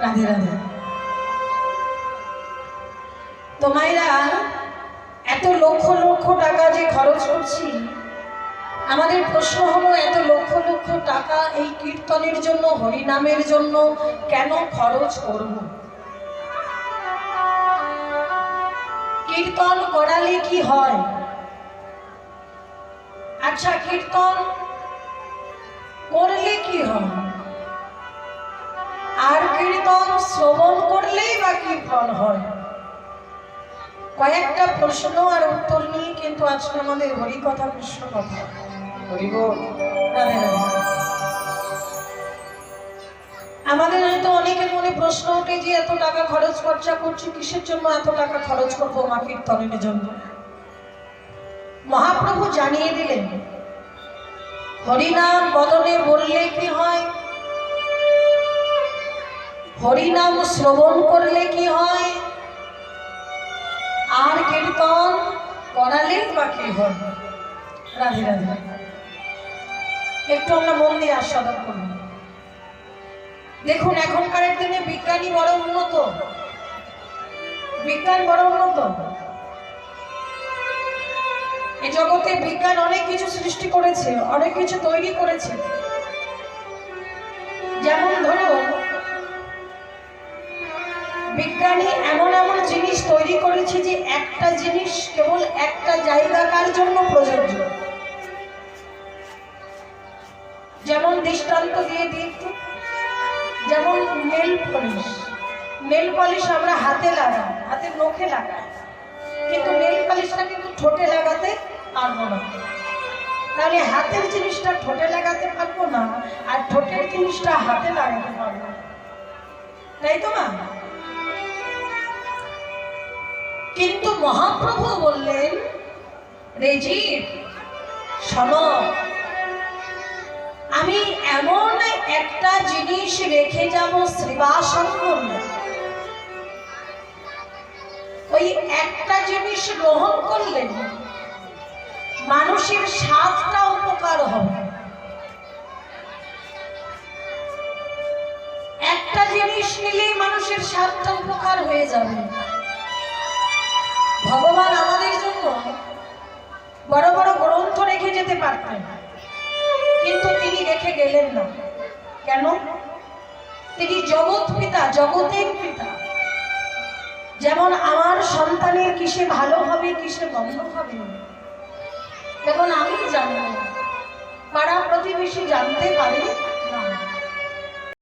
রাধে রাধে। তো মায়েরা, এত লক্ষ লক্ষ টাকা যে খরচ করছি, আমাদের প্রশ্ন হলো এত লক্ষ লক্ষ টাকা এই কীর্তনের জন্য, হরিনামের জন্য কেন খরচ করব? কীর্তন করালে কি হয়? আচ্ছা, কীর্তন করলে কি হয়? আর কীর্তন শ্রবণ করলেই বা কি ফল হয়? কয়েকটা প্রশ্ন আর উত্তর নিয়ে কিন্তু আজকে আমাদের হরিকথা, কৃষ্ণ কথা। আমাদের হয়তো অনেকের মনে প্রশ্ন ওঠে যে এত টাকা খরচ খরচা করছি কিসের জন্য? এত টাকা খরচ করবো মা কীর্তনের জন্য। মহাপ্রভু জানিয়ে দিলেন, হরিনাম বদনে বললে কি হয়, হরিনাম শ্রবণ করলে কি হয়, আর কীর্তন করালে বা কি হয়। রাধে রাধে। একটু আমরা মন দিয়ে আস্বাদন করব। দেখুন, এখনকার দিনে বিজ্ঞানী বড় উন্নত, বিজ্ঞান বড় উন্নত। এই জগতে বিজ্ঞান অনেক কিছু সৃষ্টি করেছে, অনেক কিছু তৈরি করেছে। যেমন ধরুন, বিজ্ঞানী এমন এমন জিনিস তৈরি করেছে যে একটা জিনিস কেবল একটা জায়গাকার জন্য প্রযোজ্য। যেমন দৃষ্টান্ত দিয়ে দিই, যেমন নেল পলিশ। নেল পলিশ আমরা হাতে লাগাই, হাতের নখে লাগাই, কিন্তু নেল পলিশটা কিন্তু ঠোঁটে লাগাতে পারবো না। তাহলে হাতের জিনিসটা ঠোঁটে লাগাতে পারবো না, আর ঠোঁটের জিনিসটা হাতে লাগাতে পারবো না, তাই তো মা? কিন্তু মহাপ্রভু বললেন, রেজি শোনো, আমি এমন একটা জিনিস রেখে যাব শ্রীবাসঙ্গম, ওই একটা জিনিস গ্রহণ করলে মানুষের 7টা উপকার হবে। একটা জিনিস নিলেই মানুষের 7টা উপকার হয়ে যাবে। ভগবান আমাদের জন্য বড় বড় গ্রন্থ রেখে যেতে পারতেন, কিন্তু তিনি রেখে গেলেন না। কেন? তিনি জগৎ পিতা, জগতের পিতা। যেমন আমার সন্তানের কিসে ভালো হবে, কিসে মন্দ হবে, যেমন আমি জানবো, পাড়া প্রতিবেশী জানতে পারে,